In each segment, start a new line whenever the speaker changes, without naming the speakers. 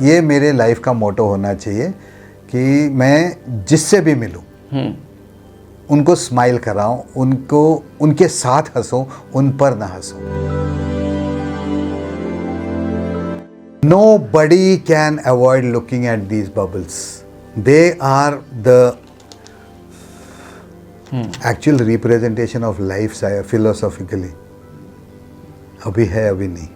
ये मेरे लाइफ का मोटो होना चाहिए कि मैं जिससे भी मिलूं उनको स्माइल कराऊं, उनको उनके साथ हंसूं, उन पर ना हंसूं। Nobody can avoid looking at these bubbles. They are the actual representation of life philosophically. अभी है अभी नहीं।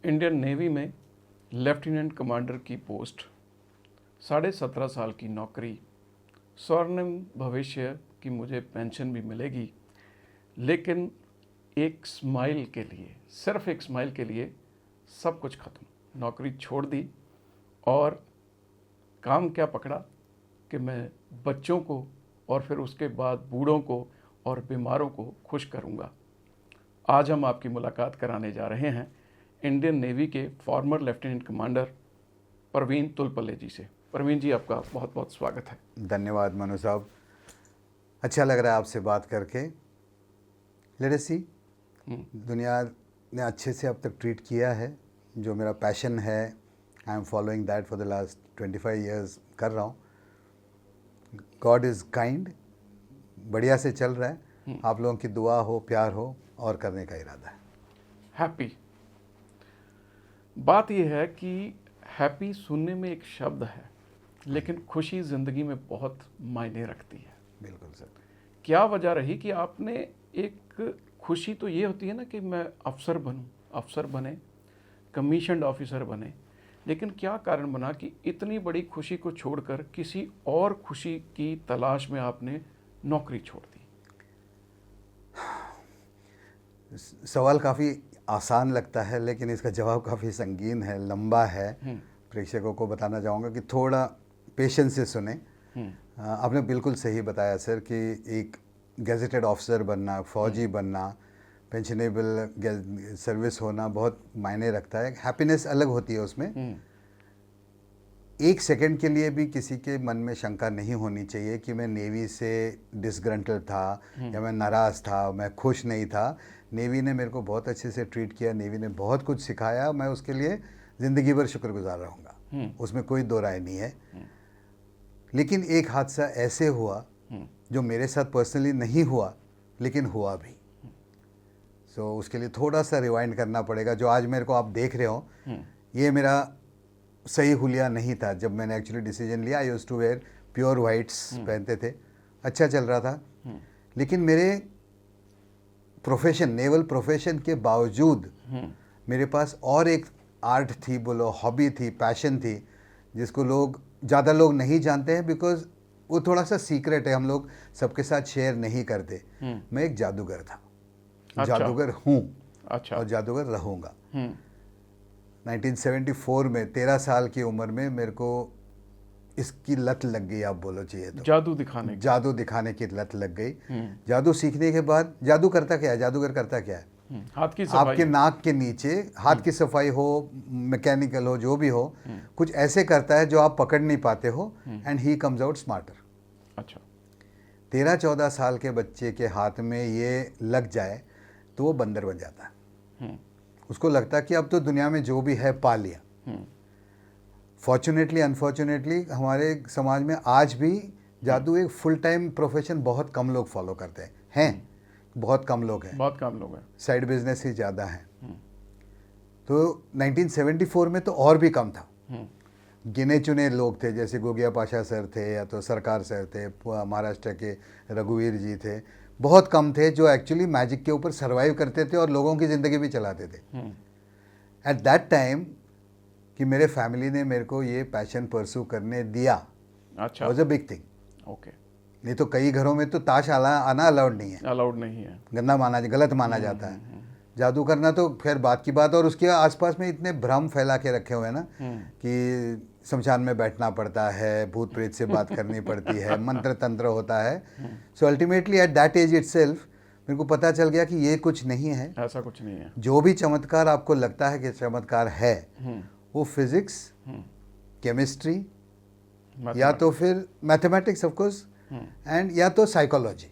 इंडियन नेवी में लेफ्टिनेंट कमांडर की पोस्ट, 17.5 साल की नौकरी, स्वर्णिम भविष्य की मुझे पेंशन भी मिलेगी, लेकिन एक स्माइल के लिए, सिर्फ एक स्माइल के लिए सब कुछ खत्म। नौकरी छोड़ दी और काम क्या पकड़ा कि मैं बच्चों को और फिर उसके बाद बूढ़ों को और बीमारों को खुश करूंगा। आज हम आपकी मुलाकात कराने जा रहे हैं इंडियन नेवी के फॉर्मर लेफ्टिनेंट कमांडर प्रवीण तुलपल्ले जी से। प्रवीण जी, आपका बहुत बहुत स्वागत है।
धन्यवाद मनु साहब, अच्छा लग रहा है आपसे बात करके। लेट अस सी, दुनिया ने अच्छे से अब तक ट्रीट किया है। जो मेरा पैशन है, I am following that for the last 25 years कर रहा हूँ। गॉड इज़ काइंड, बढ़िया से चल रहा है। आप लोगों की दुआ हो, प्यार हो और करने का इरादा है।
हैप्पी, बात यह है कि हैप्पी सुनने में एक शब्द है, लेकिन खुशी ज़िंदगी में बहुत मायने रखती है।
बिल्कुल सर।
क्या वजह रही कि आपने एक खुशी तो ये होती है ना कि मैं अफसर बनूं, अफसर बने, कमीशन्ड ऑफिसर बने, लेकिन क्या कारण बना कि इतनी बड़ी खुशी को छोड़कर किसी और खुशी की तलाश में आपने नौकरी छोड़ दी?
सवाल काफ़ी आसान लगता है, लेकिन इसका जवाब काफ़ी संगीन है, लंबा है। प्रेक्षकों को बताना चाहूँगा कि थोड़ा पेशेंस से सुने। आपने बिल्कुल सही बताया सर कि एक गैजेटेड ऑफिसर बनना, फौजी बनना, पेंशनेबल सर्विस होना बहुत मायने रखता है। हैप्पीनेस अलग होती है उसमें। एक सेकंड के लिए भी किसी के मन में शंका नहीं होनी चाहिए कि मैं नेवी से डिसग्रंटल था या मैं नाराज़ था, मैं खुश नहीं था। नेवी ने मेरे को बहुत अच्छे से ट्रीट किया, नेवी ने बहुत कुछ सिखाया, मैं उसके लिए ज़िंदगी भर शुक्रगुजार रहूँगा, उसमें कोई दो राय नहीं है। लेकिन एक हादसा ऐसे हुआ जो मेरे साथ पर्सनली नहीं हुआ, लेकिन हुआ भी। सो उसके लिए थोड़ा सा रिवाइंड करना पड़ेगा। जो आज मेरे को आप देख रहे हो, ये मेरा सही हुलिया नहीं था। जब मैंने एक्चुअली डिसीजन लिया, I used to wear pure whites पहनते थे, अच्छा चल रहा था। लेकिन मेरे प्रोफेशन, नेवल प्रोफेशन के बावजूद मेरे पास और एक आर्ट थी, बोलो हॉबी थी, पैशन थी, जिसको ज़्यादा लोग नहीं जानते हैं, बिकॉज वो थोड़ा सा सीक्रेट है, हम लोग सबके साथ शेयर नहीं करते। मैं एक जादूगर था।
अच्छा।
जादूगर हूँ।
अच्छा।
और जादूगर रहूँगा। 1974 में 13 साल की उम्र में मेरे को इसकी लत लग गई, आप बोलो चाहिए तो जादू दिखाने की लत लग गई। जादू सीखने के बाद, जादू करता क्या है, जादूगर करता क्या है,
हाथ की सफाई,
आपके नाक के नीचे हाथ की सफाई हो, मैकेनिकल हो, जो भी हो, कुछ ऐसे करता है जो आप पकड़ नहीं पाते हो, and he comes out smarter.
अच्छा।
13-14 साल के बच्चे के हाथ में ये लग जाए तो वो बंदर बन जाता है। उसको लगता है कि अब तो दुनिया में जो भी है पा लिया। फॉर्चुनेटली अनफॉर्चुनेटली हमारे समाज में आज भी जादू एक फुल टाइम प्रोफेशन बहुत कम लोग फॉलो करते हैं। बहुत कम लोग हैं,
बहुत कम लोग हैं,
साइड बिजनेस ही ज़्यादा है। तो 1974 में तो और भी कम था। गिने चुने लोग थे, जैसे गोगिया पाशा सर थे या तो सरकार सर थे, महाराष्ट्र के रघुवीर जी थे, बहुत कम थे जो एक्चुअली मैजिक के ऊपर सर्वाइव करते थे और लोगों की ज़िंदगी भी चलाते थे। एट दैट टाइम कि मेरे फैमिली ने मेरे को ये पैशन परस्यू करने दिया,
अच्छा,
was a big thing.
Okay.
नहीं तो कई घरों में तो ताश आना अलाउड नहीं है,
अलाउड नहीं है,
गलत माना जाता है। जादू करना तो खैर बात की बात। और उसके आसपास में इतने भ्रम फैला के रखे हुए हैं ना कि शमशान में बैठना पड़ता है, भूत प्रेत से बात करनी पड़ती है, मंत्र तंत्र होता है। So ultimately at that age itself मेरे को पता चल गया कि ये कुछ नहीं है,
ऐसा कुछ नहीं है।
जो भी चमत्कार आपको लगता है कि चमत्कार है, वो फिजिक्स, केमिस्ट्री या तो फिर मैथमेटिक्स, ऑफ कोर्स एंड या तो साइकोलॉजी,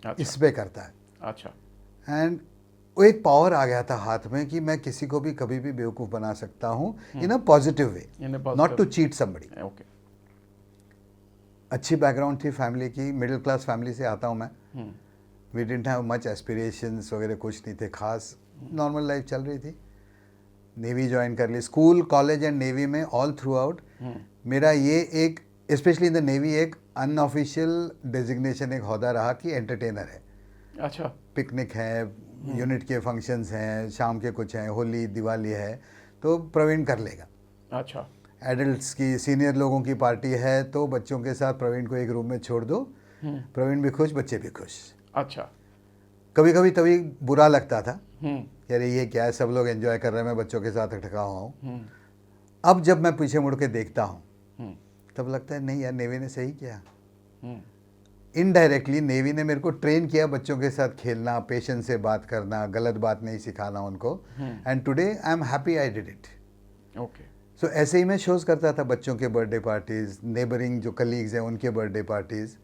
अच्छा
इस पे करता है।
अच्छा
एंड वो एक पावर आ गया था हाथ में कि मैं किसी को भी कभी भी बेवकूफ़ बना सकता हूँ in a positive way,
In a
not to
positive-
cheat somebody.
Okay
अच्छी बैकग्राउंड थी फैमिली की, मिडिल क्लास फैमिली से आता हूँ मैं।
Hmm,
we didn't have much aspirations वगैरह, कुछ नहीं थे खास, नॉर्मल लाइफ चल रही थी। नेवी ज्वाइन कर ली, स्कूल कॉलेज एंड नेवी में ऑल थ्रू आउट मेरा ये एक, स्पेशली इन द नेवी, एक अनऑफिशियल डेजिग्नेशन, एक ओहदा रहा कि एंटरटेनर है।
अच्छा
पिकनिक है, यूनिट के फंक्शंस हैं, शाम के कुछ हैं, होली दिवाली है, तो प्रवीण कर लेगा।
अच्छा
एडल्ट्स की, सीनियर लोगों की पार्टी है तो बच्चों के साथ प्रवीण को एक रूम में छोड़ दो, प्रवीण भी खुश, बच्चे भी खुश।
अच्छा
कभी कभी तभी बुरा लगता था
हम्म
कि अरे ये क्या है, सब लोग एंजॉय कर रहे हैं, मैं बच्चों के साथ अटका हुआ हूँ।
हम्म
अब जब मैं पीछे मुड़ के देखता हूँ
हम्म
तब लगता है नहीं यार, नेवी ने सही किया।
हम्म
इनडायरेक्टली नेवी ने मेरे को ट्रेन किया बच्चों के साथ खेलना, पेशेंस से बात करना, गलत बात नहीं सिखाना उनको। And today I am happy I did it.
Okay
so ऐसे ही मैं शोज़ करता था, बच्चों के बर्थडे पार्टीज़, नेबरिंग जो कलीग्स हैं उनके बर्थडे पार्टीज़।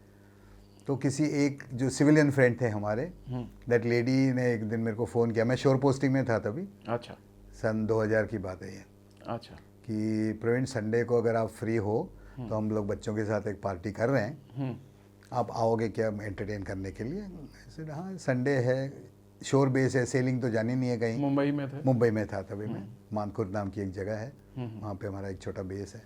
तो किसी एक जो सिविलियन फ्रेंड थे हमारे, दैट लेडी ने एक दिन मेरे को फ़ोन किया, मैं शोर पोस्टिंग में था तभी,
अच्छा
सन 2000 की बात है ये,
अच्छा
कि प्रवीण संडे को अगर आप फ्री हो तो हम लोग बच्चों के साथ एक पार्टी कर रहे हैं, आप आओगे क्या एंटरटेन करने के लिए? ऐसे हाँ संडे है, शोर बेस है, सेलिंग तो जानी नहीं है कहीं।
मुंबई में थे
मुंबई में था तभी मैं, मानकुर नाम की एक जगह है, वहाँ पे हमारा एक छोटा बेस है।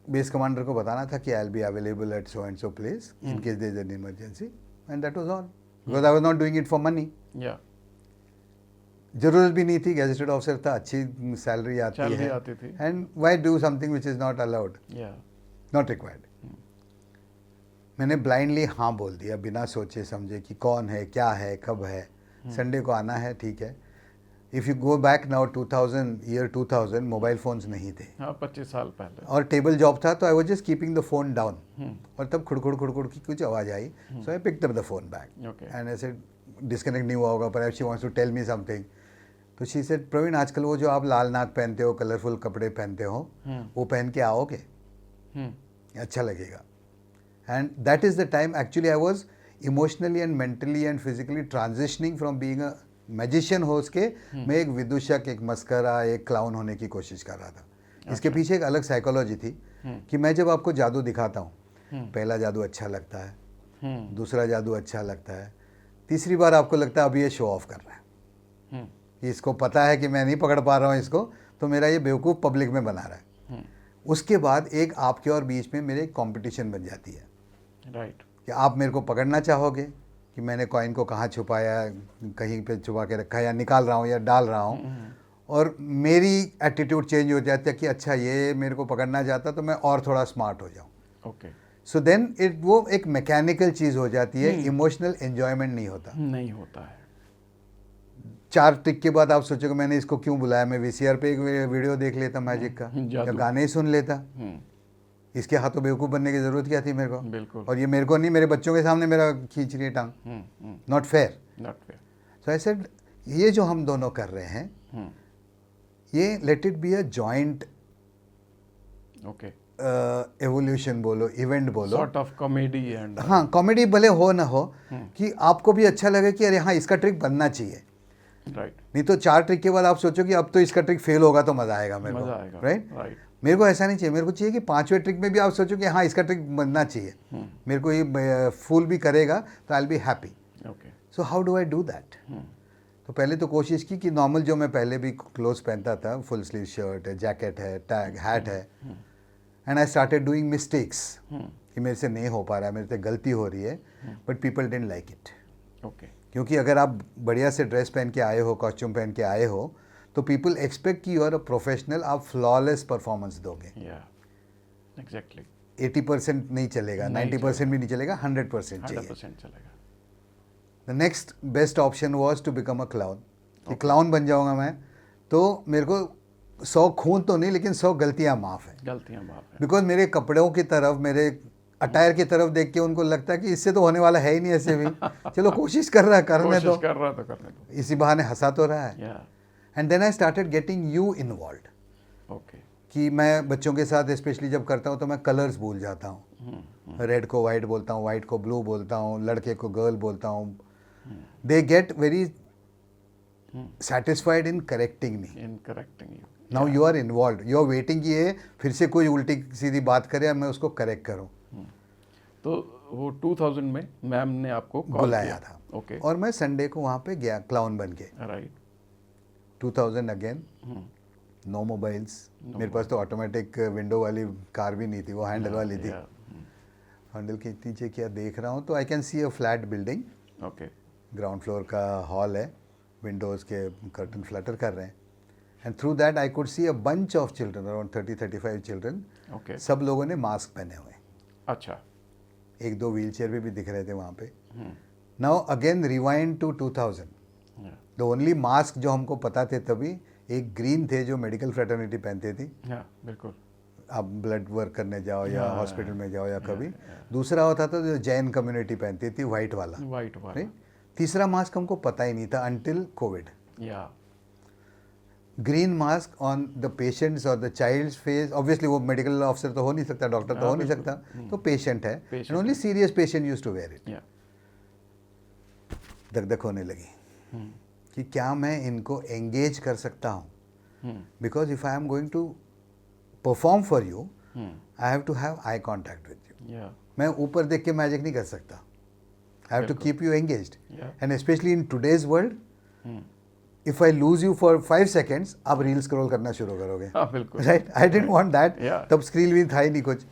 बेस कमांडर को बताना था कि I will be available at so and so place in case there is an emergency, and that was all, because I was not doing it for money.
या
जरूरत भी नहीं थी, गैजेटेड ऑफिसर था, अच्छी सैलरी आती
सैलरी
है,
आती थी
and why do something which is not allowed,
या
नॉट रिक्वायर्ड। मैंने ब्लाइंडली हाँ बोल दिया बिना सोचे समझे कि कौन है, क्या है, कब है, संडे को आना है, ठीक है। If you go back now 2000 mobile phones नहीं थे,
हाँ 25 साल पहले
और टेबल जॉब था, तो I was just keeping the phone down, और तब खुड़खुड़ की कुछ आवाज़ आई, so I picked up the phone back
okay
and ऐसे डिस्कनेक्ट नहीं हुआ होगा, पर she wants to tell me something. तो शी सेड, प्रवीण आजकल वो जो आप लाल नाक पहनते हो, कलरफुल कपड़े पहनते हो, वो पहन के आओगे, अच्छा लगेगा। And that is the time actually I was emotionally and mentally and physically transitioning from being a magician हो उसके, मैं एक विदूषक, एक मस्करा, एक क्लाउन होने की कोशिश कर रहा था। इसके पीछे एक अलग साइकोलॉजी थी कि मैं जब आपको जादू दिखाता हूँ, पहला जादू अच्छा लगता है, दूसरा जादू अच्छा लगता है, तीसरी बार आपको लगता है अभी ये शो ऑफ कर रहा है, कि इसको पता है कि मैं नहीं पकड़ पा रहा हूँ इसको, तो मेरा ये बेवकूफ़ पब्लिक में बना रहा है। उसके बाद एक आपके और बीच में मेरे एक कॉम्पिटिशन बन जाती है,
राइट
कि आप मेरे को पकड़ना चाहोगे कि मैंने कॉइन को कहाँ छुपाया, कहीं पे छुपा के रखा है, या निकाल रहा हूँ या डाल रहा हूँ, और मेरी एटीट्यूड चेंज हो जाती है कि अच्छा ये मेरे को पकड़ना चाहता, तो मैं और थोड़ा स्मार्ट हो जाऊँ।
ओके
सो देन इट, वो एक मैकेनिकल चीज़ हो जाती है, इमोशनल एन्जॉयमेंट नहीं होता।
नहीं होता है
4 ट्रिक के बाद आप सोचोगे मैंने इसको क्यों बुलाया, मैं वीसीआर पे एक वीडियो देख लेता मैजिक का, या
जादू।
गाने ही सुन लेता, इसके हाथों बेवकूफ़ बनने की ज़रूरत क्या थी मेरे को?
बिल्कुल
और ये मेरे को नहीं, मेरे बच्चों के सामने मेरा खींच रही है टांग, not fair.
Not fair
so I said ये जो हम दोनों कर रहे हैं, ये let it be a joint
okay
evolution बोलो, इवेंट बोलो,
सॉर्ट ऑफ कॉमेडी एंड
हाँ कॉमेडी भले हो ना हो, कि आपको भी अच्छा लगे कि अरे हाँ इसका ट्रिक बनना चाहिए।
राइट
नहीं तो 4 ट्रिक के बाद आप सोचो कि अब तो इसका ट्रिक फेल होगा तो मज़ा आएगा मेरे को,
मजा आएगा
राइट?
राइट
मेरे को ऐसा नहीं चाहिए, मेरे को चाहिए कि 5वें ट्रिक में भी आप सोचो कि हाँ इसका ट्रिक बनना चाहिए, मेरे को ये फूल भी करेगा तो आई will be happy.
Okay
so how do I do that? तो पहले तो कोशिश की कि नॉर्मल जो मैं पहले भी क्लोथ्स पहनता था, फुल स्लीव शर्ट है, जैकेट है, टैग हैट है, and I started doing mistakes, कि मेरे से नहीं हो पा रहा है, मेरे से गलती हो रही है, but people didn't like it.
Okay
क्योंकि अगर आप बढ़िया से ड्रेस पहन के आए हो, कॉस्ट्यूम पहन के आए हो, तो पीपल एक्सपेक्ट कि यू आर अ प्रोफेशनल, आप फ्लॉलेस परफॉर्मेंस दोगे।
या एग्जैक्टली
80% नहीं चलेगा,
नहीं
90% भी नहीं चलेगा, 100% चाहिए।
100% चलेगा
the next best option was to become a clown, कि क्लाउन बन जाऊंगा मैं, तो मेरे को 100 खून तो नहीं लेकिन 100 गलतियां माफ़ है,
गलतियां माफ है
बिकॉज मेरे कपड़ों की तरफ, मेरे अटायर की तरफ देख के उनको लगता है कि इससे तो होने वाला है ही नहीं ऐसे भी, चलो कोशिश कर रहा है, करने
कोशिश
दो,
कर रहा तो करने दो
इसी बहाने हंसा तो रहा है।
या
and then I started getting you involve,
okay
कि मैं बच्चों के साथ स्पेशली जब करता हूँ तो मैं कलर्स भूल जाता हूँ, रेड को वाइट बोलता हूँ, वाइट को ब्लू बोलता हूँ, लड़के को गर्ल बोलता हूँ. They get very satisfied in correcting me.
In correcting you.
Now you are involved. You are waiting कि ये फिर से कोई उल्टी सीधी बात करे और मैं उसको करेक्ट करूँ.
तो वो 2000 में मैम ने आपको कॉल
बुलाया
किया
था.
ओके.
और मैं संडे को वहाँ पे गया क्लाउन बन के.
राइट.
2000 अगेन. No mobiles. मेरे पास तो ऑटोमेटिक विंडो वाली कार भी नहीं थी, वो हैंडल वाली थी. हैंडल के नीचे क्या देख रहा हूँ तो I can see a flat building.
Okay.
Ground floor का हॉल है, विंडोज़ के कर्टन फ्लटर कर रहे हैं. And through that I could see a bunch of children, around 30-35 children.
Okay.
सब लोगों ने मास्क पहने हुए.
अच्छा.
एक दो व्हील चेयर भी दिख रहे थे वहाँ पे. Now again rewind to 2000. The only mask जो हमको पता थे तभी एक ग्रीन थे जो मेडिकल फ्रेटर्निटी पहनती थी.
बिल्कुल.
आप ब्लड वर्क करने जाओ या हॉस्पिटल में जाओ या कभी. दूसरा होता था जो जैन कम्युनिटी पहनती थी, वाइट वाला.
वाइट वाला.
राइट. तीसरा मास्क हमको पता ही नहीं था अंटिल कोविड.
या.
Green mask on the patients और द चाइल्ड्स फेस. ऑब्वियसली वो मेडिकल ऑफिसर तो हो नहीं सकता, डॉक्टर तो हो नहीं सकता, तो पेशेंट है. And only serious patient used to wear it. धक होने लगी कि क्या मैं इनको एंगेज कर सकता हूँ. Because if I am going to perform for you I have to have eye contact with you. मैं ऊपर देख के मैजिक नहीं कर सकता. I have to keep you engaged. And specially in today's world, if I lose you for 5 seconds, आप reel scroll करना शुरू करोगे.
बिल्कुल.
Right. I didn't want that. तब स्क्रीन भी था ही नहीं कुछ.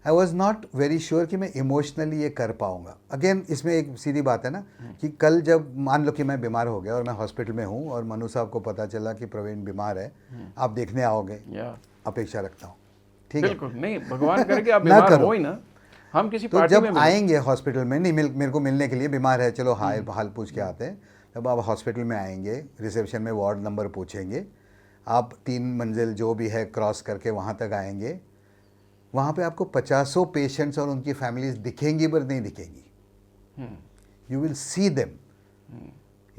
I was not very sure कि मैं इमोशनली ये कर पाऊंगा. अगेन इसमें एक सीधी बात है ना कि कल जब मान लो कि मैं बीमार हो गया और मैं हॉस्पिटल में हूँ और मनु साहब को पता चला कि प्रवीण बीमार है, आप देखने आओगे. अपेक्षा रखता हूँ. ठीक है.
बिल्कुल नहीं, भगवान करे कि आप बीमार हो ही ना. हम किसी
तो
पार्टी
जब
में
आएंगे हॉस्पिटल में, नहीं मेरे को मिलने के लिए, बीमार है चलो हाल पूछ के आते हैं. जब आप हॉस्पिटल में आएंगे, रिसेप्शन में वार्ड नंबर पूछेंगे, आप 3 मंजिल जो भी है क्रॉस करके वहाँ तक आएंगे. वहाँ पे आपको 50 पेशेंट्स और उनकी फैमिलीज दिखेंगी पर नहीं दिखेंगी. You will see them,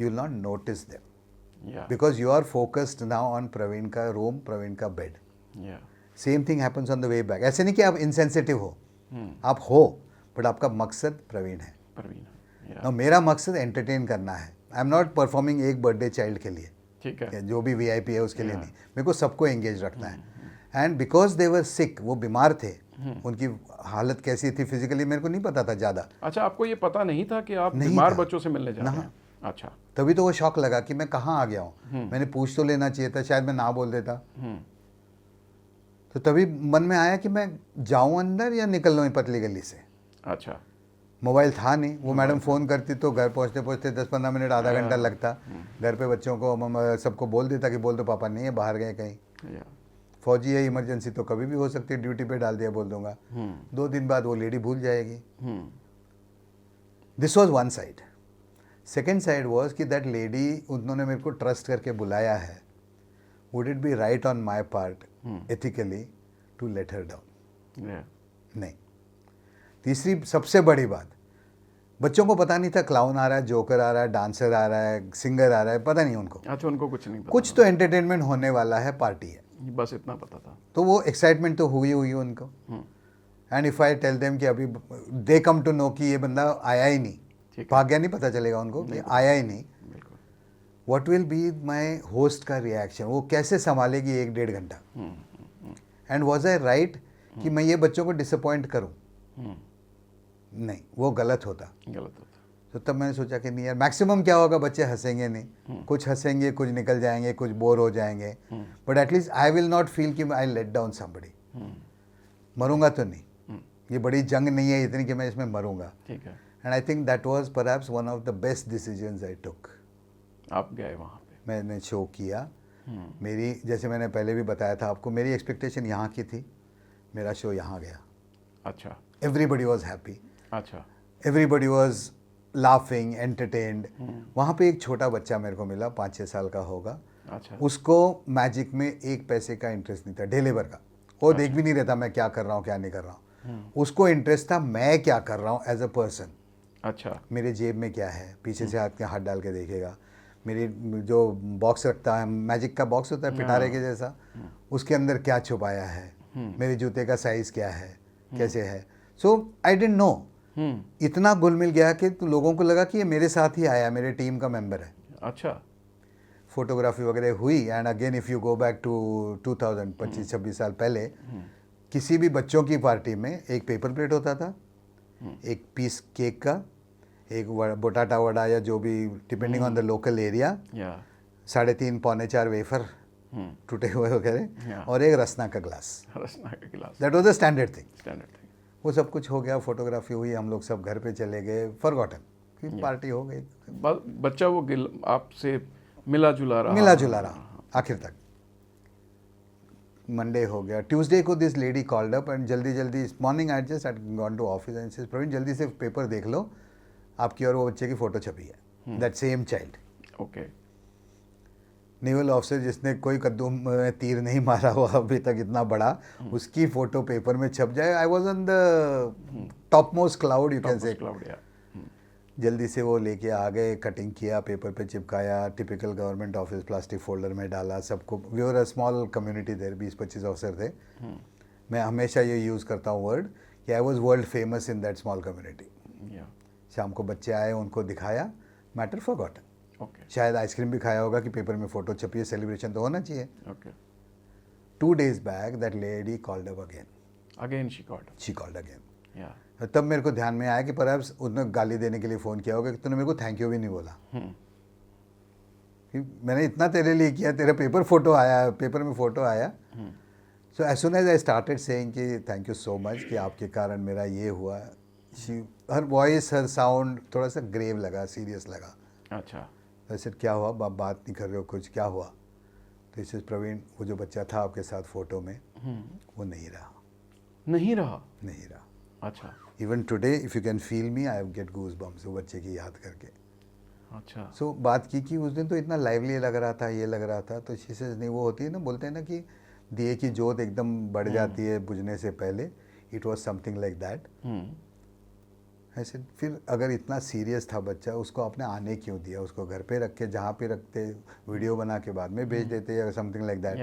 you will not notice them, because you are focused now on Praveen का रूम, प्रवीण का bed. Same thing happens on the way back. ऐसे नहीं कि आप इनसेंसिटिव हो, आप हो, बट आपका मकसद प्रवीण है. now, मेरा मकसद एंटरटेन करना है. आई एम नॉट परफॉर्मिंग एक बर्थडे चाइल्ड के लिए,
ठीक है,
जो भी VIP है उसके लिए नहीं. मेरे को सबको एंगेज रखना है. एंड बिकॉज दे वर सिक, वो बीमार थे, उनकी हालत कैसी थी फिजिकली मेरे को नहीं पता था ज़्यादा.
अच्छा, आपको ये पता नहीं था कि आप बीमार बच्चों से मिलने जा रहे हैं? अच्छा.
तभी तो वो शौक लगा कि मैं कहाँ आ गया हूँ. मैंने पूछ तो लेना चाहिए था, शायद मैं ना बोल देता. तो तभी मन में आया कि मैं जाऊँ अंदर या निकल लूँ पतली गली से.
अच्छा.
मोबाइल था नहीं. वो मैडम फ़ोन करती तो घर पहुँचते पहुँचते 10-15 मिनट, आधा घंटा लगता. घर पे बच्चों को सबको बोल देता कि बोल दो पापा नहीं है, बाहर गए कहीं. फौजी है, इमरजेंसी तो कभी भी हो सकती है, ड्यूटी पे डाल दिया बोल दूंगा. 2 दिन बाद वो लेडी भूल जाएगी. This was one side. Second side was कि दैट लेडी, उन्होंने मेरे को ट्रस्ट करके बुलाया है. Would it be right on my part ethically to let her down? नहीं. तीसरी सबसे बड़ी बात, बच्चों को पता नहीं था क्लाउन आ रहा है, जोकर आ रहा है, डांसर आ रहा है, सिंगर आ रहा है, पता नहीं उनको.
अच्छा, उनको कुछ नहीं पता.
कुछ तो एंटरटेनमेंट होने वाला है, पार्टी है,
बस इतना पता था. तो
वो एक्साइटमेंट तो हुई उनको. And if I tell them कि अभी दे कम टू नो कि ये बंदा आया ही नहीं, भाग्य नहीं पता चलेगा उनको कि आया ही नहीं. What will be my host का रिएक्शन? वो कैसे संभालेगी 1-1.5 घंटा? एंड वाज आई राइट कि मैं ये बच्चों को डिसअपॉइंट करूं? नहीं, वो गलत होता. तो तब मैंने सोचा कि नहीं यार, मैक्सिमम क्या होगा, बच्चे हंसेंगे नहीं, कुछ हंसेंगे, कुछ निकल जाएंगे, कुछ बोर हो जाएंगे, but at least I will not feel कि आई लेट डाउन समबडी. मरूंगा तो नहीं, ये बड़ी जंग नहीं है इतनी कि मैं इसमें मरूंगा.
ठीक है.
And I think that was perhaps one of the best decisions I took.
आप गए वहाँ पे,
मैंने शो किया. मेरी, जैसे मैंने पहले भी बताया था आपको, मेरी एक्सपेक्टेशन यहाँ की थी, मेरा शो यहाँ गया.
अच्छा.
Everybody was happy.
अच्छा.
Everybody was laughing, entertained. वहाँ पे एक छोटा बच्चा मेरे को मिला, 5-6 साल का होगा.
अच्छा.
उसको मैजिक में 1 पैसे का इंटरेस्ट नहीं था, डे लेबर का. वो देख भी नहीं रहता मैं क्या कर रहा हूँ क्या नहीं कर रहा हूँ. उसको इंटरेस्ट था मैं क्या कर रहा हूँ एज अ पर्सन.
अच्छा.
मेरे जेब में क्या है, पीछे से हाथ डाल के देखेगा. मेरी जो बॉक्स रखता है, मैजिक का बॉक्स होता है पिटारे के जैसा, उसके अंदर क्या छुपाया है, मेरे जूते का साइज़ क्या है, कैसे है. So I didn't know. इतना घुल मिल गया कि तो लोगों को लगा कि ये मेरे साथ ही आया, मेरे टीम का मेंबर है.
अच्छा.
फोटोग्राफी वगैरह हुई. And again if you go back to 2000, 25-26 साल पहले, किसी भी बच्चों की पार्टी में एक पेपर प्लेट होता था, एक पीस केक का, एक बोटाटा वड़ा या जो भी depending on the local area, 3.5-4 wafer टूटे हुए वगैरह, और एक रसना का ग्लास.
रसना का गिलास.
That was the standard thing.
Standard thing.
वो सब कुछ हो गया, फोटोग्राफी हुई, हम लोग सब घर पे चले गए, फॉरगॉटन कि पार्टी हो गई.
बच्चा वो आपसे मिला जुला
रहा आखिर तक. मंडे हो गया. ट्यूसडे को this lady called up and जल्दी morning I just gone to office and says Praveen जल्दी से पेपर देख लो, आपकी और वो बच्चे की फोटो छपी है. That same child.
Okay.
Naval officer जिसने कोई कद्दू में तीर नहीं मारा हुआ अभी तक इतना बड़ा, उसकी फोटो पेपर में छप जाए. I was on the top most cloud, you can say. जल्दी से वो लेके आ गए, कटिंग किया, पेपर पे चिपकाया, typical government office, plastic folder में डाला सबको. We were a small community there, 20-25 officer थे. मैं हमेशा ये यूज़ करता हूँ वर्ड कि I was world famous in that small community. शाम को बच्चे आए, उनको दिखाया, मैटर फॉरगॉटन. शायद आइसक्रीम भी खाया होगा कि पेपर में फोटो छपी है, सेलिब्रेशन तो होना चाहिए. 2 days back that lady called up again. She called again. तब मेरे को ध्यान में आया कि परहैप्स उसने गाली देने के लिए फ़ोन किया होगा कि तूने मेरे को थैंक यू भी नहीं बोला. कि मैंने इतना तेरे लिए किया, तेरा पेपर में फ़ोटो आया. So as soon as I started saying कि थैंक यू सो मच कि आपके कारण मेरा ये हुआ, हर वॉइस, हर साउंड थोड़ा सा ग्रेव लगा, सीरियस लगा.
अच्छा.
ऐसे क्या हुआ, आप बात नहीं कर रहे हो, कुछ क्या हुआ? तो इसे प्रवीण, वो जो बच्चा था आपके साथ फ़ोटो में, वो नहीं रहा. अच्छा. Even today if you can feel me, I get goose bumps वो बच्चे की याद करके.
अच्छा.
सो बात की कि उस दिन तो इतना लाइवली लग रहा था, ये लग रहा था. तो शीशे नहीं, वो होती है ना, बोलते हैं ना कि दिए की जोत एकदम बढ़ जाती है बुझने से पहले. It was something like that. ऐसे फिर अगर इतना सीरियस था बच्चा, उसको आपने आने क्यों दिया? उसको घर पे रख के, जहाँ पे रखते, वीडियो बना के बाद में भेज देते या समथिंग लाइक दैट.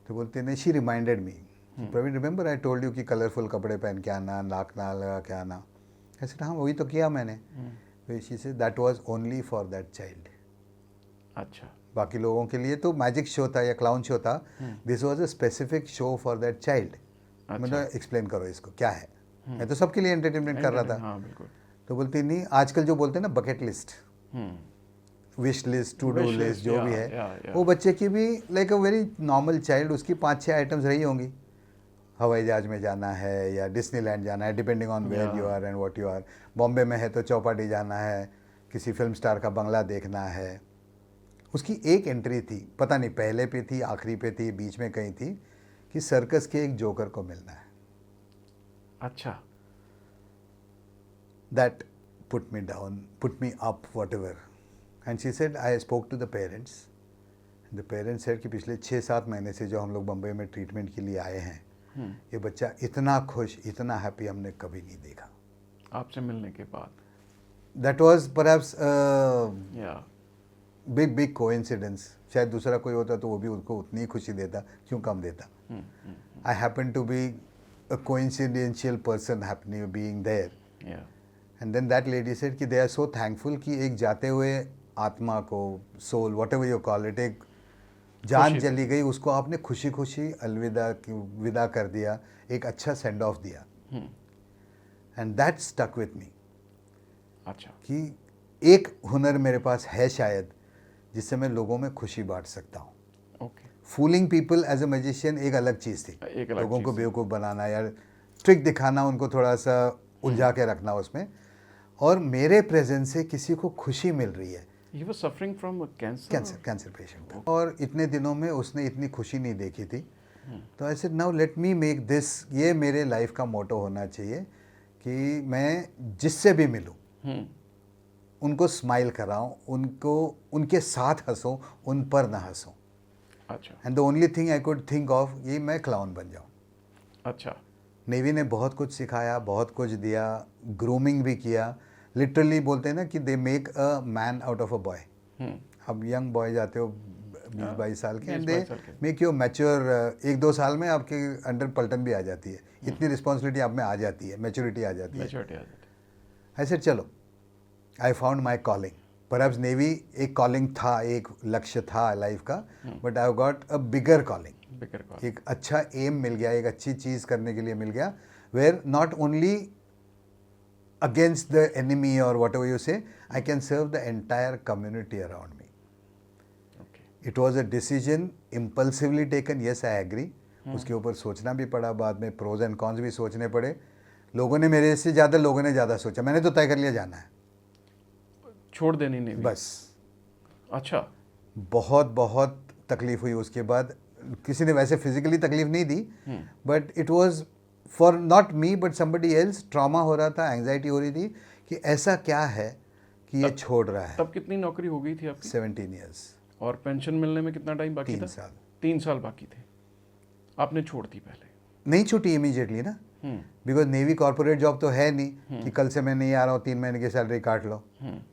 तो बोलते नहीं, she reminded me, Praveen remember I told you कि कलरफुल कपड़े पहन के आना, नाक ना लगा के आना. ऐसे हाँ वही तो किया मैंने. She say that was only for that child.
अच्छा.
बाकी लोगों के लिए तो मैजिक शो था या क्लाउन शो था. This was a specific show for that child. मतलब एक्सप्लेन करो इसको क्या है. मैं तो सबके लिए एंटरटेनमेंट कर रहा था.
हाँ, बिल्कुल.
तो बोलती नहीं, आजकल जो बोलते हैं ना bucket list, wish list, to do list, जो भी है, वो बच्चे की भी like a very normal child, उसकी 5-6 आइटम्स रही होंगी. हवाई जहाज में जाना है या डिस्नीलैंड जाना है, depending on where you are and what you are. Bombay में है तो चौपाटी जाना है, किसी फिल्म स्टार का बंगला देखना है. उसकी एक एंट्री थी, पता नहीं पहले पे थी, आखिरी पे थी, बीच में कहीं थी, कि सर्कस के एक जोकर को मिलना है.
अच्छा.
That put me down, put me up, whatever. And she said, I spoke to the parents. And the parents said कि पिछले 6-7 महीने से जो हम लोग बम्बई में ट्रीटमेंट के लिए आए हैं, ये बच्चा इतना खुश, इतना हैप्पी हमने कभी नहीं देखा.
आपसे मिलने के बाद.
That was perhaps big coincidence. शायद दूसरा कोई होता तो वो भी उसको उतनी ही खुशी देता, क्यों कम देता. I happen to be a coincidental person happening being there. And then that lady said कि they are so thankful कि एक जाते हुए आत्मा को, soul, whatever you call it, एक जान चली गई, उसको आपने खुशी खुशी विदा कर दिया, एक अच्छा सेंड ऑफ दिया. And that stuck with me.
अच्छा.
कि एक हुनर मेरे पास है शायद, जिससे मैं लोगों में खुशी बांट सकता हूँ.
Okay.
Fooling people as a magician एक अलग चीज़ थी. लोगों को बेवकूफ़ बनाना या ट्रिक दिखाना, उनको थोड़ा सा उलझा के रखना उसमें. और मेरे प्रेजेंस से किसी को खुशी मिल रही है.
He was suffering from
cancer patient था. और इतने दिनों में उसने इतनी खुशी नहीं देखी थी. तो ऐसे now let me make this, ये मेरे लाइफ का मोटो होना चाहिए कि मैं जिससे भी मिलूं उनको स्माइल कराऊं, उनको उनके साथ हंसूं, उन पर ना हंसूं.
अच्छा.
And the only thing I could think of, ये मैं क्लाउन बन जाऊं.
अच्छा.
नेवी ने बहुत कुछ सिखाया, बहुत कुछ दिया, ग्रूमिंग भी किया. लिटरली बोलते हैं ना कि they make a man out of a boy. अब यंग बॉय जाते हो 20-22 साल के, एंड
20-22
दे
साल के।
Make you mature. 1-2 साल में आपके अंडर पलटन भी आ जाती है, इतनी रिस्पॉन्सिबिलिटी आप में आ जाती है, मैच्योरिटी आ जाती है।
मैच्योरिटी आ जाती
आई सेड चलो, I found my calling. Perhaps navy एक कॉलिंग था, एक लक्ष्य था लाइफ का, but I got a bigger calling.
है, बिगर कॉल।
एक अच्छा एम मिल गया, एक अच्छी चीज़ करने के लिए मिल गया, where not only against the enemy or whatever you say, I can serve the entire community around me.
Okay,
It was a decision impulsively taken, yes I agree. उसके ऊपर सोचना भी पड़ा, बाद में प्रोज एंड कॉन्स भी सोचने पड़े। लोगों ने मेरे से ज़्यादा, लोगों ने ज़्यादा सोचा, मैंने तो तय कर लिया जाना है
छोड़ देनी नहीं
बस।
अच्छा,
बहुत बहुत तकलीफ हुई उसके बाद। किसी ने वैसे फिजिकली तकलीफ नहीं दी, but it was for not me but somebody else. Trauma हो रहा था, एंग्जाइटी हो रही थी कि ऐसा क्या है कि ये छोड़ रहा है।
तब कितनी नौकरी हो गई थी आपकी?
17 ईयर्स,
और पेंशन मिलने में कितना टाइम बाकी
3
था?
साल।
3 साल बाकी थे, आपने छोड़ दी पहले?
नहीं छूटी इमीडिएटली ना, बिकॉज नेवी कॉर्पोरेट जॉब तो है नहीं कि कल से मैं नहीं आ रहा हूँ, 3 महीने की सैलरी काट लो,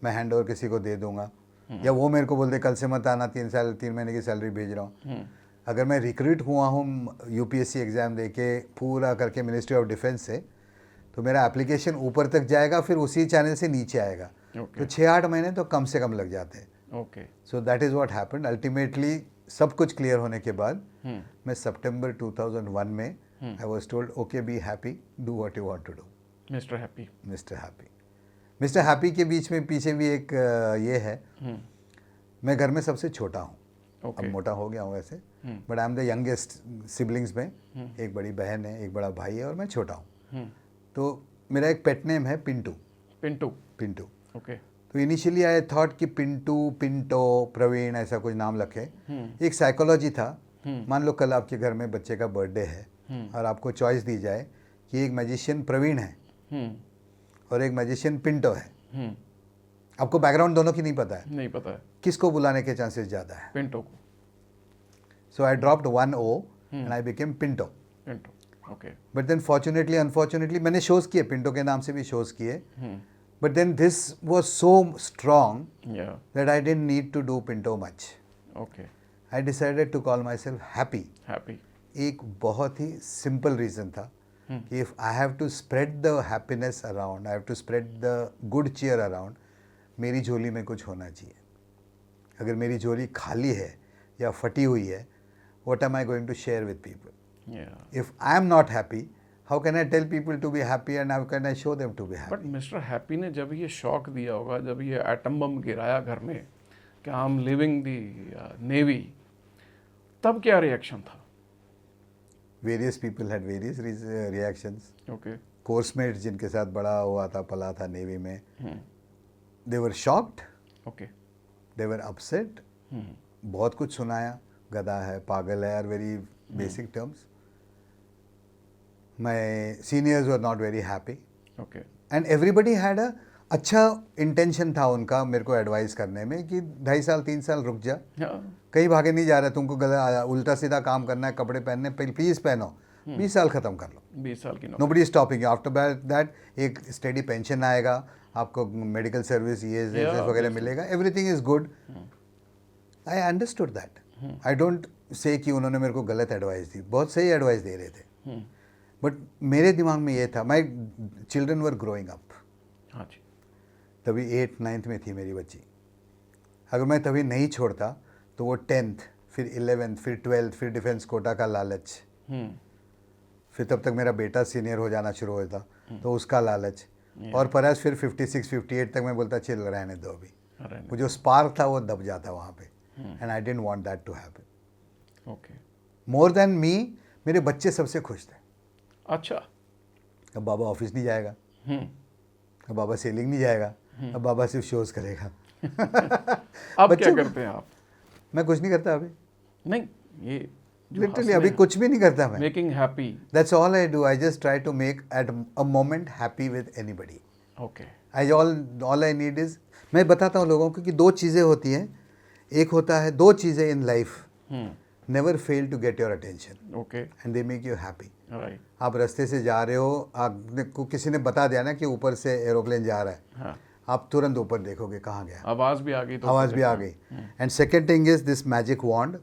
मैं हैंड ओवर किसी को दे दूंगा, या वो मेरे को बोल दे कल से मत आना, 3 महीने की सैलरी भेज रहा हूँ। अगर मैं रिक्रूट हुआ हूँ यूपीएससी एग्ज़ाम देके पूरा करके मिनिस्ट्री ऑफ डिफेंस से, तो मेरा एप्लीकेशन ऊपर तक जाएगा, फिर उसी चैनल से नीचे आएगा। तो 6-8 महीने तो कम से कम लग जाते हैं।
Okay,
so that is what happened. Ultimately सब कुछ क्लियर होने के बाद मैं सितंबर 2001 में I was told okay be happy, do what you want to do.
Mister happy.
Mister happy, mister happy के बीच में पीछे भी एक ये है, मैं घर में सबसे छोटा हूँ। अब मोटा हो गया हूँ वैसे, but I am the youngest siblings में। एक बड़ी बहन है, एक बड़ा भाई है, और मैं छोटा हूँ। तो मेरा एक पेट नेम है पिंटू।
पिंटू।
पिंटू।
ओके,
तो इनिशियली आई थॉट कि पिंटू, पिंटो, प्रवीण ऐसा कुछ नाम रखे। एक साइकोलॉजी था, मान लो कल आपके घर में बच्चे का बर्थडे है और आपको चॉइस दी जाए कि एक मैजिशियन प्रवीण है और एक मैजिशियन पिंटो है। आपको बैकग्राउंड दोनों की नहीं पता है,
नहीं पता है,
किसको बुलाने के चांसेस ज़्यादा है।
पिंटो को।
So I dropped 1 O and I became Pinto.
Pinto, okay.
But then fortunately unfortunately मैंने शोज़ किए, पिंटो के नाम से भी शोज़ किए, but then this was so strong
या,
that I didn't need to do Pinto much.
Okay,
I decided to call myself happy.
Happy.
एक बहुत ही सिंपल रीज़न था कि if I have to spread the happiness around, I have to spread the good cheer around, मेरी झोली में कुछ होना चाहिए। अगर मेरी झोली खाली है या फटी हुई है, what am I going to share with people?
Yeah.
If I am not happy, how can I tell people to be happy and how can I show them to be happy?
But mister happy ने जब ये shock दिया होगा, जब ये atom bomb गिराया घर में कि I am living the navy, तब क्या रिएक्शन था?
Various people had various reactions.
Okay,
Course-mates जिनके साथ बड़ा हुआ था, पला था नेवी में, they were shocked,
okay,
they were upset, बहुत कुछ सुनाया, गधा है, पागल है, are very basic terms. My seniors were not very happy
okay,
and everybody had a अच्छा इंटेंशन था उनका मेरे को एडवाइस करने में कि 2.5 साल 3 साल रुक जा, कहीं भागे नहीं जा रहा, तुमको गधा उल्टा सीधा काम करना है, कपड़े पहनने प्लीज़ पहनो, 20 साल ख़त्म कर लो,
20 साल की नौकरी।
Nobody stopping you. After that एक स्टेडी पेंशन आएगा, आपको मेडिकल सर्विस ये वगैरह मिलेगा, everything is good. I understood that. I don't say कि उन्होंने मेरे को गलत एडवाइस दी, बहुत सही एडवाइस दे रहे थे, बट मेरे दिमाग में ये था, my children were growing up.
हाँ जी,
तभी 8th-9th में थी मेरी बच्ची। अगर मैं तभी नहीं छोड़ता तो वो 10th, फिर 11th, फिर 12th, फिर डिफेंस कोटा का लालच, फिर तब तक मेरा बेटा सीनियर हो जाना शुरू होता तो उसका लालच, और परस फिर 56-58 तक मैं बोलता चल रहने दो अभी। वो जो स्पार्क था वो दब जाता वहाँ पे, and I didn't want that to happen.
Okay,
more than me मेरे बच्चे सबसे खुश थे।
अच्छा,
अब बाबा ऑफिस नहीं जाएगा, अब बाबा सेलिंग नहीं जाएगा, अब बाबा सिर्फ शोज करेगा।
अब क्या करते हैं आप?
मैं कुछ नहीं करता अभी,
नहीं, ये
लिटरली अभी कुछ भी नहीं करता मैं।
Making happy,
that's all I do. I just try to make at a moment happy with anybody.
Okay,
I all I need is, मैं बताता हूँ लोगों को कि 2 चीज़ें होती हैं। एक होता है 2 चीज़ें in life never fail to get your attention
okay,
and they make you happy.
Right,
आप रास्ते से जा रहे हो, आपने को किसी ने बता दिया ना कि ऊपर से एरोप्लेन जा रहा है,
हाँ,
आप तुरंत ऊपर देखोगे कहाँ गया,
आवाज भी आ गई तो
आवाज़ भी आ गई। And second thing is this magic wand,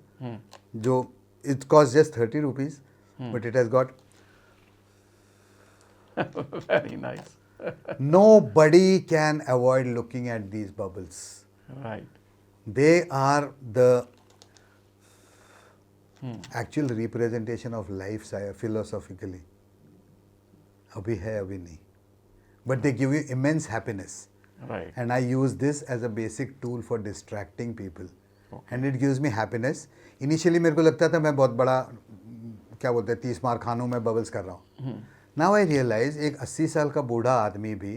जो it cost just 30 rupees, but it has got
very nice,
nobody can avoid looking at these bubbles.
Right,
They are the actual representation of life philosophically. अभी है अभी नहीं, but they give you immense happiness.
Right,
And I use this as a basic tool for distracting people.
Okay.
And it gives me happiness. Initially मेरे को लगता था मैं बहुत बड़ा क्या बोलते हैं 30 मार खानों में बबल्स कर रहा हूँ. Now I realize एक 80 साल का बूढ़ा आदमी भी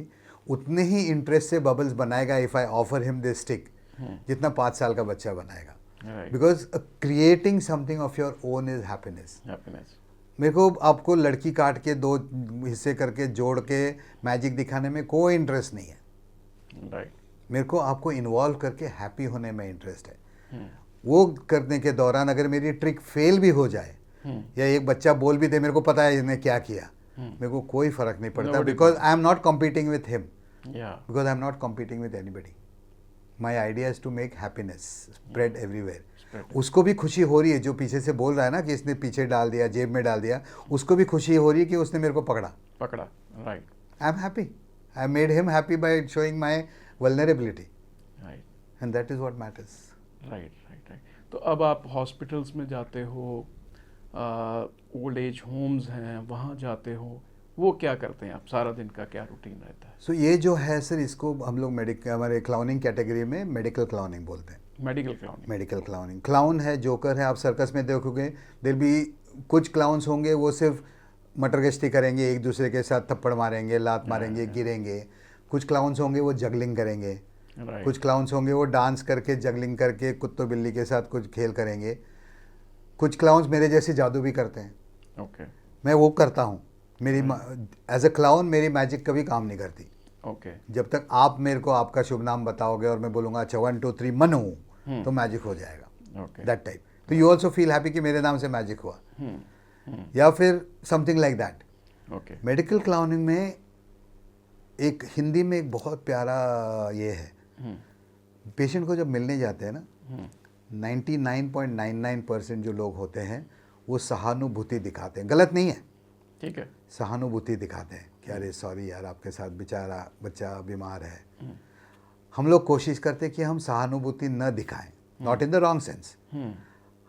उतने ही इंटरेस्ट से बबल्स बनाएगा if I offer him this stick जितना 5 साल का बच्चा बनाएगा.
Right,
Because creating something of your own is happiness.
Happiness,
मेरे को आपको लड़की काट के 2 हिस्से करके जोड़ के मैजिक दिखाने में कोई इंटरेस्ट नहीं है.
राइट,
मेरे को आपको इन्वॉल्व करके हैप्पी होने में इंटरेस्ट है. वो करने के दौरान अगर मेरी ट्रिक फेल भी हो जाए या एक बच्चा बोल भी दे मेरे को पता है इसने क्या किया, मेरे को कोई फर्क नहीं पड़ता, because I am not competing with him,
या,
because I am not competing with anybody. My idea is to make happiness spread everywhere. उसको भी खुशी हो रही है जो पीछे से बोल रहा है ना कि इसने पीछे डाल दिया, जेब में डाल दिया, उसको भी खुशी हो रही है कि उसने मेरे को पकड़ा.
Right,
I am happy. I made him happy by showing my vulnerability,
right,
and that is what matters.
Right, right, right. तो अब आप हॉस्पिटल्स में जाते हो, ओल्ड एज होम्स हैं वहाँ जाते हो, वो क्या करते हैं आप, सारा दिन का क्या रूटीन रहता है?
सो ये जो है सर इसको हम लोग हमारे क्लाउनिंग कैटेगरी में मेडिकल क्लाउनिंग बोलते हैं.
Medical clowning,
medical clowning, clown है, जोकर है. आप सर्कस में देखोगे देर भी कुछ क्लाउन्स होंगे वो सिर्फ मटर गश्ती करेंगे, एक दूसरे के साथ थप्पड़ मारेंगे, लात मारेंगे, गिरेंगे. कुछ क्लाउन्स होंगे वो जगलिंग करेंगे.
राइट,
कुछ क्लाउन्स होंगे वो डांस करके जगलिंग करके कुत्तों बिल्ली के साथ कुछ खेल करेंगे. कुछ क्लाउन्स मेरे जैसे जादू भी करते हैं.
ओके,
मैं वो करता हूँ. मेरी एज अ क्लाउन मेरी मैजिक कभी काम नहीं करती.
ओके,
जब तक आप मेरे को आपका शुभ नाम बताओगे और मैं बोलूँगा अच्छा 1 2 3 मनु तो मैजिक हो जाएगा.
Okay,
that type. तो यू ऑल्सो फील हैप्पी कि मेरे नाम से मैजिक हुआ, या फिर something like that.
Okay,
medical clowning में एक हिंदी में एक बहुत प्यारा ये है. पेशेंट को जब मिलने जाते हैं ना 99.99% जो लोग होते हैं वो सहानुभूति दिखाते हैं. गलत नहीं है,
ठीक है,
सहानुभूति दिखाते हैं कि अरे सॉरी यार आपके साथ बेचारा बच्चा बीमार है. हम लोग कोशिश करते हैं कि हम सहानुभूति न दिखाएं, not in the wrong sense.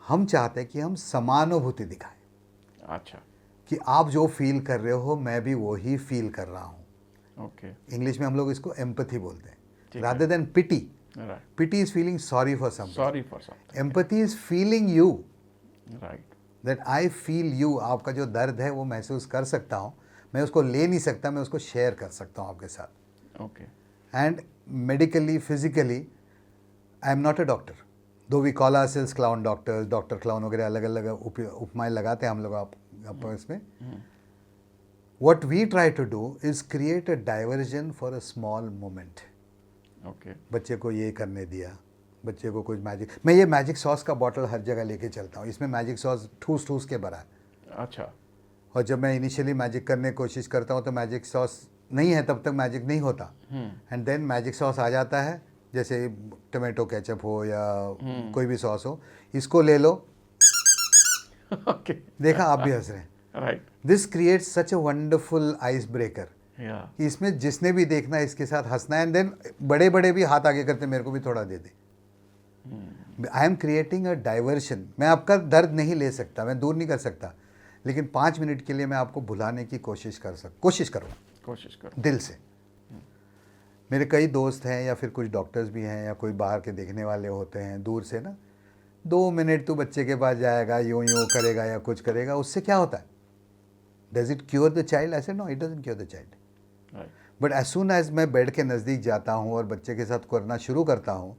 हम चाहते हैं कि हम समानुभूति दिखाएं,
अच्छा,
कि आप जो फील कर रहे हो मैं भी वो ही फील कर रहा हूँ.
ओके,
इंग्लिश में हम लोग इसको एम्पैथी बोलते हैं,
ठीक
rather than pity.
Right,
pity is feeling sorry for something.
Sorry for something,
empathy is feeling you,
right,
that I feel you. आपका जो दर्द है वो महसूस कर सकता हूँ, मैं उसको ले नहीं सकता, मैं उसको शेयर कर सकता हूँ आपके साथ.
Okay,
and medically physically I am not a doctor, though we call ourselves clown doctors, doctor clown वगैरह अलग अलग उपमाएं लगाते हैं हम लोग आपस में. What we try to do is create a diversion for a small moment.
Okay,
बच्चे को ये करने दिया, बच्चे को कुछ मैजिक. मैं ये मैजिक सॉस का बॉटल हर जगह लेके चलता हूँ. इसमें मैजिक सॉस ठूस ठूस के भरा है.
अच्छा,
और जब मैं इनिशियली मैजिक करने की कोशिश करता हूँ तो मैजिक सॉस नहीं है, तब तक मैजिक नहीं होता. एंड देन मैजिक सॉस आ जाता है, जैसे टोमेटो केचप हो या कोई भी सॉस हो, इसको ले लो.
ओके,
देखा, आप भी हंस रहे हैं.
Right,
this creates such a wonderful ice breaker.
या,
कि इसमें जिसने भी देखना है इसके साथ हंसना है. एंड देन बड़े बड़े भी हाथ आगे करते मेरे को भी थोड़ा दे दे. I am creating a diversion. मैं आपका दर्द नहीं ले सकता, मैं दूर नहीं कर सकता, लेकिन 5 मिनट के लिए मैं आपको भुलाने की कोशिश करूँगा
कोशिश करो,
दिल से. मेरे कई दोस्त हैं या फिर कुछ डॉक्टर्स भी हैं या कोई बाहर के देखने वाले होते हैं दूर से ना, 2 मिनट तू बच्चे के पास जाएगा, यूँ यूँ करेगा या कुछ करेगा, उससे क्या होता है? Does it cure the child? ऐसे no, it doesn't cure the child.
Right,
but as soon as मैं बेड के नज़दीक जाता हूँ और बच्चे के साथ करना शुरू करता हूँ,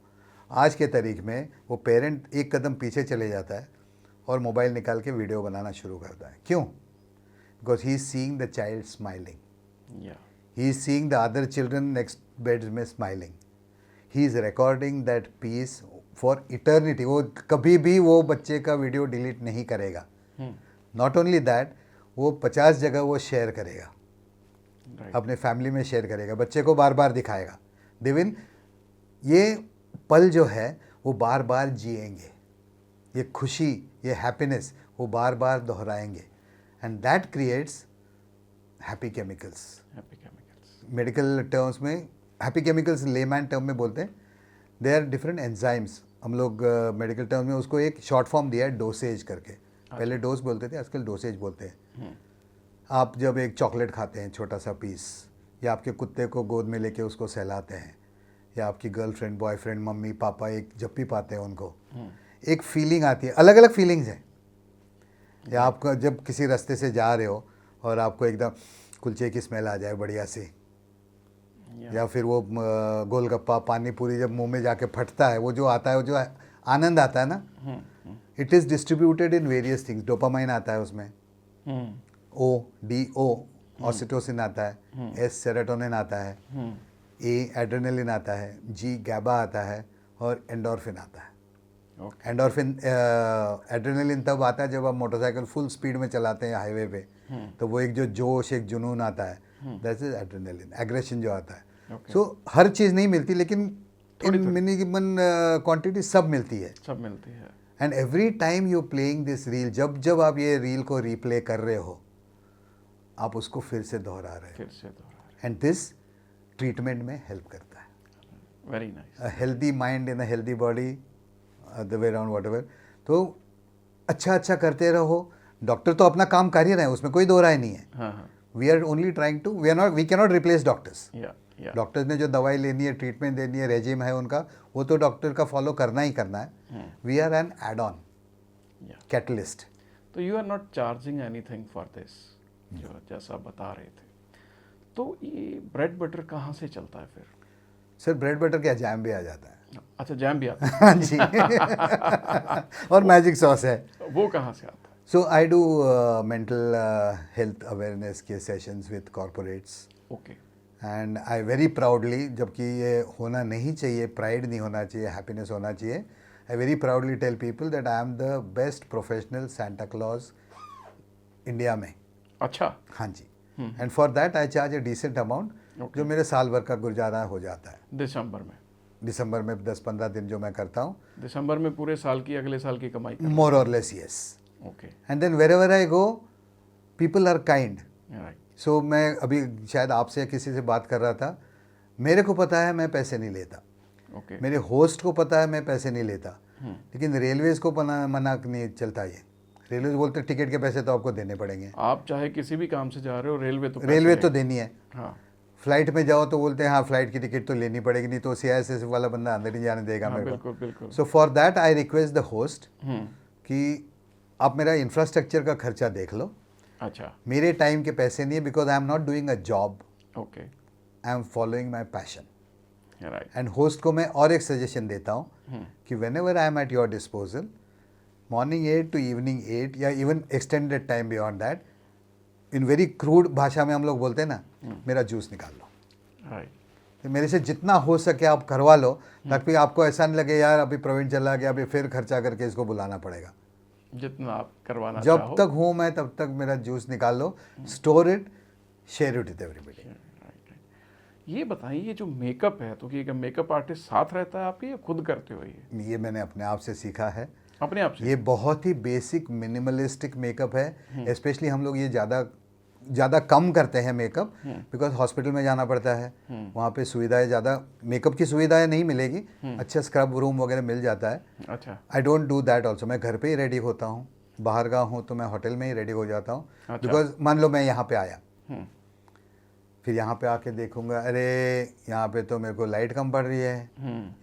आज के तारीख में वो पेरेंट एक कदम पीछे चले जाता है और मोबाइल निकाल के वीडियो बनाना शुरू करता है. क्यों? Because he is seeing the child smiling,
या,
he is seeing the other children next bed में स्माइलिंग. He is recording that piece for eternity. वो कभी भी वो बच्चे का वीडियो डिलीट नहीं करेगा. नॉट ओनली दैट, वो 50 जगह वो शेयर करेगा,
राइट,
अपने फैमिली में शेयर करेगा, बच्चे को बार बार दिखाएगा. दे विल, ये पल जो है वो बार बार जिएंगे, ये खुशी, ये हैप्पीनेस वो बार बार दोहराएंगे, and that creates happy chemicals.
Happy chemicals.
Medical terms में हैप्पी केमिकल्स लेमैन टर्म में बोलते हैं, दे आर डिफरेंट एंजाइम्स। हम लोग मेडिकल टर्म में उसको एक शॉर्ट फॉर्म दिया है डोसेज करके, पहले डोज बोलते थे, आजकल डोसेज बोलते हैं। आप जब एक चॉकलेट खाते हैं छोटा सा पीस, या आपके कुत्ते को गोद में लेके उसको सहलाते हैं, या आपकी गर्लफ्रेंड बॉयफ्रेंड मम्मी पापा एक जप्पी पाते हैं उनको, एक फीलिंग आती है, अलग अलग फीलिंग्स हैं। या आपको जब किसी रास्ते से जा रहे हो और आपको एकदम कुलचे की स्मेल आ जाए बढ़िया सी, या फिर वो गोलगप्पा पानी पूरी जब मुंह में जाके फटता है, वो जो आता है, वो जो आनंद आता है ना, it is distributed in various things. Dopamine आता है उसमें, O ऑक्सीटोसिन आता है, S सेरोटोनिन आता है, A एड्रेनलिन आता है, G गैबा आता है, और एंडोर्फिन आता है। एंडोर्फिन एड्रेनलिन तब आता है जब आप मोटरसाइकिल फुल स्पीड में चलाते हैं हाईवे पे, तो वो एक जो जोश, एक जुनून आता है, दैट इज एड्रेनलिन, एग्रेशन जो आता है। सो हर चीज़ नहीं मिलती, लेकिन इन मिनिमम क्वांटिटी सब मिलती है,
सब मिलती है।
And every time you playing this reel, जब जब आप ये रील को रीप्ले कर रहे हो, आप उसको फिर से दोहरा रहे हो, एंड दिस ट्रीटमेंट में हेल्प करता है।
Very nice.
A healthy mind in a healthy body, the way around what ever. तो अच्छा अच्छा करते रहो। डॉक्टर तो अपना काम कर ही रहे हैं, उसमें कोई दो राय नहीं है। We are only trying to, we can not replace doctors. Doctors ने जो दवाई लेनी है, ट्रीटमेंट देनी है, रेजिम है उनका, वो तो डॉक्टर का फॉलो करना ही करना है। We are an add on, catalyst.
तो you are not charging anything for this, जो जैसा बता रहे थे। तो ये ब्रेड बटर कहाँ से चलता है फिर?
सर ब्रेड बटर क्या, जैम भी आ जाता है।
अच्छा, जैम भी आता है।
हाँ जी। और मैजिक सॉस है।
वो कहाँ से आता है?
So I do mental health awareness के sessions with corporates.
Okay.
And I very proudly, जबकि ये होना नहीं चाहिए, प्राइड नहीं होना चाहिए, हैप्पीनेस होना चाहिए, I very proudly tell people that I am the best professional Santa Claus India में।
अच्छा।
हाँ जी। And for that I charge a decent amount, जो मेरे साल भर का गुजारा हो जाता है। दिसंबर में 10-15 दिन जो मैं करता हूँ,
दिसंबर में पूरे साल की, अगले साल की कमाई
मोर और less, yes.
Okay.
And then wherever I go, people are kind.
Right.
So मैं अभी शायद आपसे या किसी से बात कर रहा था, मेरे को पता है मैं पैसे नहीं लेता,
ओके।
मेरे होस्ट को पता है मैं पैसे नहीं लेता, लेकिन रेलवेज को मना नहीं चलता। ये रेलवे बोलते टिकट के पैसे तो आपको देने पड़ेंगे।
आप चाहे किसी भी काम से जा रहे हो,
रेलवे तो देनी है।
हाँ।
फ्लाइट में जाओ तो बोलते हैं हाँ फ्लाइट की टिकट तो लेनी पड़ेगी, नहीं तो CISF वाला बंदा अंदर नहीं जाने देगा मेरे को।
बिल्कुल।
So for that I request the host कि आप मेरा इंफ्रास्ट्रक्चर का खर्चा देख लो।
अच्छा।
मेरे टाइम के पैसे नहीं है, because I am not doing a job,
okay.
I am following my passion.
Right.
And host को मैं और एक सजेशन देता हूँ कि when ever I am at your disposal, morning 8 to evening 8 या even extended time beyond that, in very crude भाषा में हम लोग बोलते हैं ना, मेरा जूस निकाल लो।
राइट।
तो मेरे से जितना हो सके आप करवा लो, ताकि आपको ऐसा नहीं लगे यार अभी प्रवीण चला गया, अभी फिर खर्चा करके इसको बुलाना पड़ेगा।
जितना आप करवाना
जब
चाहो।
तक हूँ मैं तब तक मेरा जूस निकाल लो, store it, share it with everybody.
ये बताइए, ये जो मेकअप है, तो कि मेकअप आर्टिस्ट साथ रहता है आपके या खुद करते हो?
ये मैंने अपने आप से सीखा है,
अपने आप से।
ये बहुत ही बेसिक मिनिमलिस्टिक मेकअप है। स्पेशली हम लोग ये ज़्यादा कम करते हैं मेकअप, बिकॉज हॉस्पिटल में जाना पड़ता है, वहाँ पे सुविधाएं ज़्यादा, मेकअप की सुविधाएं नहीं मिलेगी, अच्छा स्क्रब रूम वगैरह मिल जाता है।
अच्छा।
I don't do that also, मैं घर पे ही रेडी होता हूँ। बाहर का हूँ तो मैं होटल में ही रेडी हो जाता हूँ। बिकॉज मान लो मैं यहाँ पे आया, फिर यहाँ पे आके देखूंगा, अरे यहाँ पे तो मेरे को लाइट कम पड़ रही है,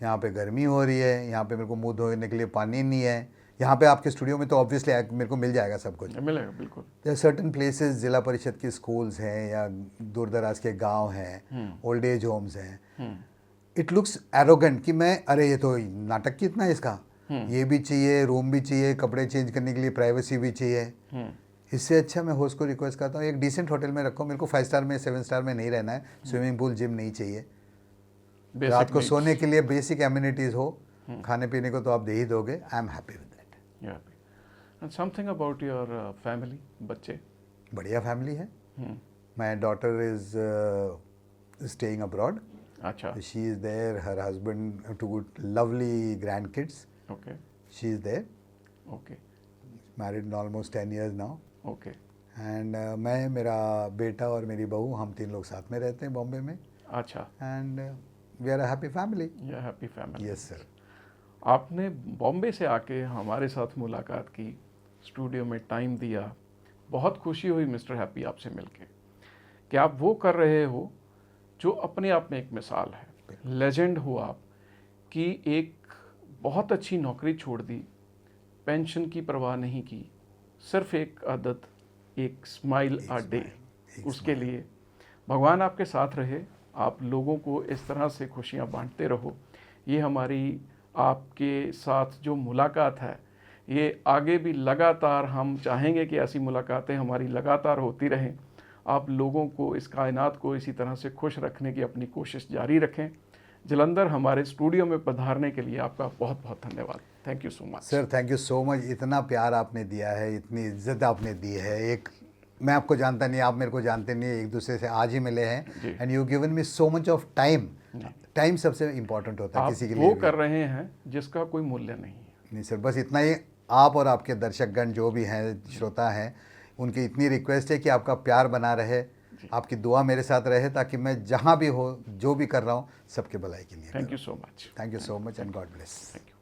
यहाँ पे गर्मी हो रही है, यहाँ पे मेरे को मुंह धोने के लिए पानी नहीं है। यहाँ पे आपके स्टूडियो में तो ऑब्वियसली मेरे को मिल जाएगा सब कुछ,
मिलेगा बिल्कुल।
देयर सर्टेन प्लेसेस, जिला परिषद के स्कूल्स हैं या दूर दराज के गांव हैं, ओल्ड एज होम्स हैं। इट लुक्स एरोगेंट कि मैं, अरे ये तो नाटक कितना है इसका, ये भी चाहिए, रूम भी चाहिए, कपड़े चेंज करने के लिए प्राइवेसी भी चाहिए। इससे अच्छा मैं होस्ट को रिक्वेस्ट करता हूँ एक डिसेंट होटल में रखो, मेरे को 5 स्टार में 7 स्टार में नहीं रहना है, स्विमिंग पूल जिम नहीं चाहिए, रात को सोने के लिए बेसिक एम्यूनिटीज़ हो, खाने पीने को तो आप दे ही दोगे। I am happy with that.
And something about your family, बच्चे?
बढ़िया फैमिली है। My daughter is staying abroad,
अच्छा,
she is there, her husband, two lovely grandkids,
okay,
she is there,
okay,
married almost 10 years now.
Okay,
and मैं, मेरा बेटा और मेरी बहू, हम 3 लोग साथ में रहते हैं बॉम्बे में।
अच्छा,
and we are a happy family.
ये हैप्पी फैमिली।
Yes sir.
आपने बॉम्बे से आके हमारे साथ मुलाकात की, स्टूडियो में टाइम दिया, बहुत खुशी हुई मिस्टर हैप्पी आपसे मिलके कि आप वो कर रहे हो जो अपने आप में एक मिसाल है, लेजेंड हो आप, कि एक बहुत अच्छी नौकरी छोड़ दी, पेंशन की परवाह नहीं की, सिर्फ एक आदत, एक स्माइल अ डे, उसके लिए भगवान आपके साथ रहे, आप लोगों को इस तरह से खुशियाँ बांटते रहो। ये हमारी आपके साथ जो मुलाकात है, ये आगे भी लगातार, हम चाहेंगे कि ऐसी मुलाकातें हमारी लगातार होती रहें। आप लोगों को, इस कायनात को इसी तरह से खुश रखने की अपनी कोशिश जारी रखें। जलंधर हमारे स्टूडियो में पधारने के लिए आपका बहुत बहुत धन्यवाद। Thank you so much
sir, thank you so much. इतना प्यार आपने दिया है, इतनी इज्जत आपने दी है। एक, मैं आपको जानता नहीं, आप मेरे को जानते नहीं, एक दूसरे से आज ही मिले हैं। And you given me so much of time. Time सबसे इम्पोर्टेंट होता है
आप
किसी के
वो
लिए
कर
भी।
रहे हैं जिसका कोई मूल्य नहीं है।
नहीं सर, बस इतना ही। आप और आपके दर्शकगण जो भी हैं, श्रोता हैं, उनकी इतनी रिक्वेस्ट है कि आपका प्यार बना रहे, आपकी दुआ मेरे साथ रहे, ताकि मैं जहाँ भी हो, जो भी कर रहा हूँ, सबके भलाई के लिए।
Thank you so much.
Thank you so much and God bless.
Thank you.